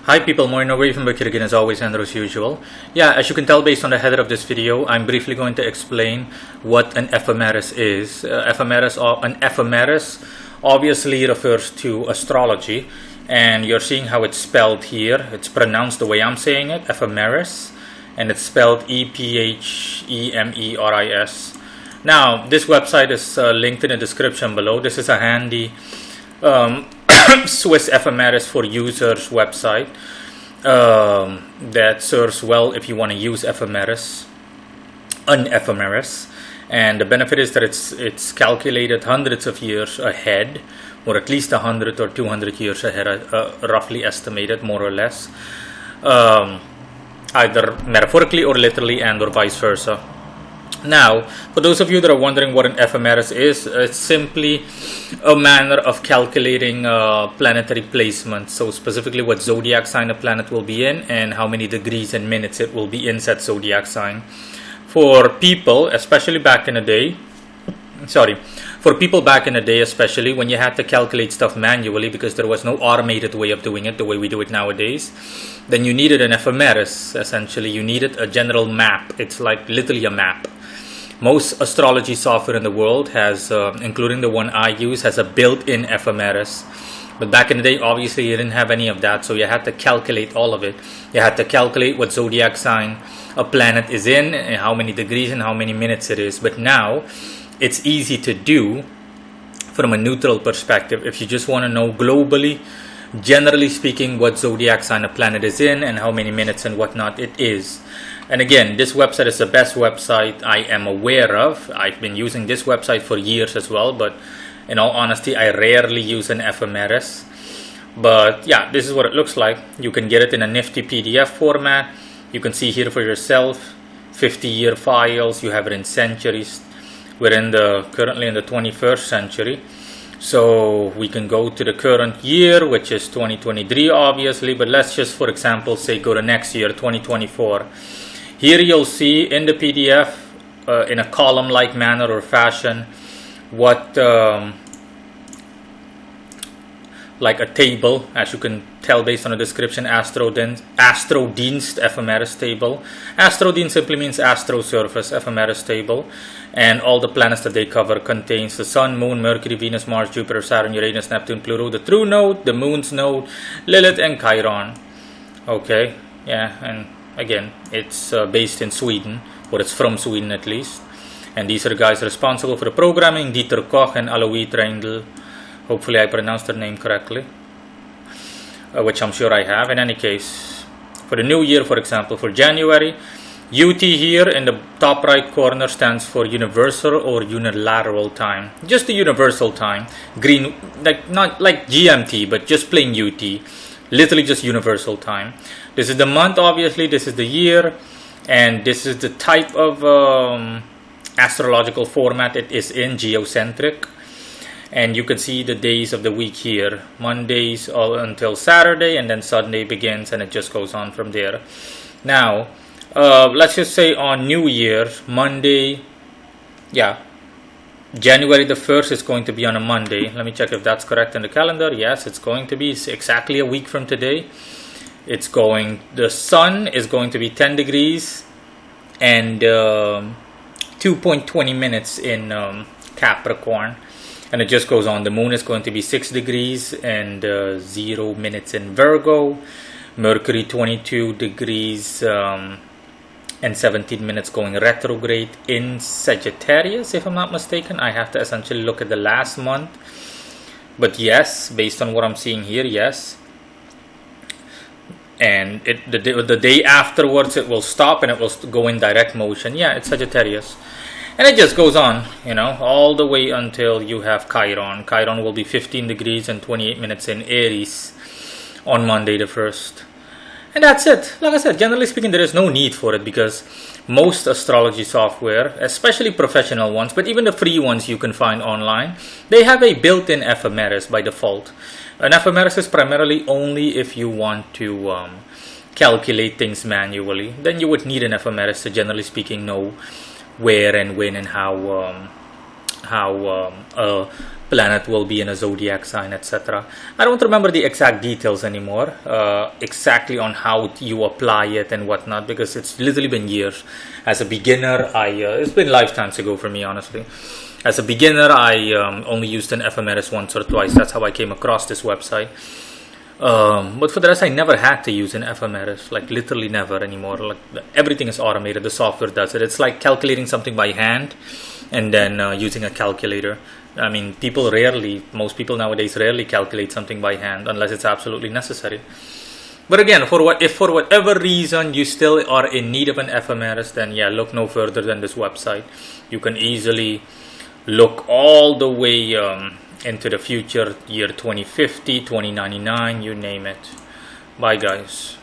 Hi people, Morning away from back here again as always and as usual. Yeah, as you can tell based on the header of this video, I'm briefly going to explain what an ephemeris is. An ephemeris obviously refers to astrology, and you're seeing how it's spelled here. It's pronounced the way I'm saying it, ephemeris, and it's spelled Ephemeris. Now, this website is linked in the description below. This is a handy Swiss ephemeris for users website that serves well if you want to use an ephemeris. And the benefit is that it's calculated hundreds of years ahead, or at least 100 or 200 years ahead, roughly estimated, more or less, either metaphorically or literally, and or vice versa. Now, for those of you that are wondering what an ephemeris is, it's simply a manner of calculating planetary placement. So specifically what zodiac sign a planet will be in and how many degrees and minutes it will be in said zodiac sign. For people, especially back in the day, especially when you had to calculate stuff manually because there was no automated way of doing it the way we do it nowadays, then you needed an ephemeris. Essentially, you needed a general map. It's like literally a map. Most astrology software in the world has, including the one I use, has a built-in ephemeris. But back in the day, obviously, you didn't have any of that, so you had to calculate all of it. You had to calculate what zodiac sign a planet is in, and how many degrees and how many minutes it is. But now, it's easy to do from a neutral perspective. If you just want to know globally, generally speaking, what zodiac sign a planet is in and how many minutes and whatnot it is. And again, this website is the best website I am aware of. I've been using this website for years as well, but in all honesty, I rarely use an ephemeris. But yeah, this is what it looks like. You can get it in a nifty PDF format. You can see here for yourself, 50-year files. You have it in centuries. We're currently in the 21st century. So we can go to the current year, which is 2023, obviously. But let's just, for example, say go to next year, 2024. Here you'll see in the PDF, in a column-like manner or fashion, what, like a table, as you can tell based on the description, Astrodienst ephemeris table. Astrodienst simply means astro surface, ephemeris table. And all the planets that they cover contains the Sun, Moon, Mercury, Venus, Mars, Jupiter, Saturn, Uranus, Neptune, Pluto, the true node, the Moon's node, Lilith, and Chiron. Okay, yeah, and again, it's based in Sweden, or it's from Sweden at least. And these are the guys responsible for the programming, Dieter Koch and Alois Reindl. Hopefully I pronounced their name correctly, which I'm sure I have. In any case, for the new year, for example, for January, UT here in the top right corner stands for universal or unilateral time. Just the universal time. Green, like not like GMT, but just plain UT. Literally just universal time. This is the month, obviously. This is the year. And this is the type of astrological format it is in, geocentric. And you can see the days of the week here. Mondays all until Saturday, and then Sunday begins, and it just goes on from there. Now, let's just say on New Year, Monday, yeah, January the 1st is going to be on a Monday. Let me check if that's correct in the calendar. Yes, it's going to be exactly a week from today. The sun is going to be 10 degrees and 2.20 minutes in Capricorn. And it just goes on. The moon is going to be 6 degrees and 0 minutes in Virgo. Mercury 22 degrees and 17 minutes going retrograde in Sagittarius, if I'm not mistaken. I have to essentially look at the last month. But yes, based on what I'm seeing here, yes. And the day afterwards, it will stop and it will go in direct motion. Yeah, it's Sagittarius. And it just goes on, all the way until you have Chiron. Chiron will be 15 degrees and 28 minutes in Aries on Monday the 1st. And that's it. Like I said, generally speaking, there is no need for it because most astrology software, especially professional ones, but even the free ones you can find online, they have a built-in ephemeris by default. An ephemeris is primarily only if you want to calculate things manually. Then you would need an ephemeris to, generally speaking, know where and when and how a planet will be in a zodiac sign, etc. I don't remember the exact details anymore, exactly on how you apply it and whatnot, because it's literally been years. As a beginner, it's been lifetimes ago for me, honestly. As a beginner, I only used an Ephemeris once or twice. That's how I came across this website. But for the rest, I never had to use an Ephemeris, like literally never anymore. Like everything is automated. The software does it. It's like calculating something by hand and then using a calculator. I mean, most people nowadays rarely calculate something by hand unless it's absolutely necessary. But again, if for whatever reason you still are in need of an Ephemeris, then yeah, look no further than this website. You can easily look all the way into the future, year 2050, 2099, you name it. Bye guys.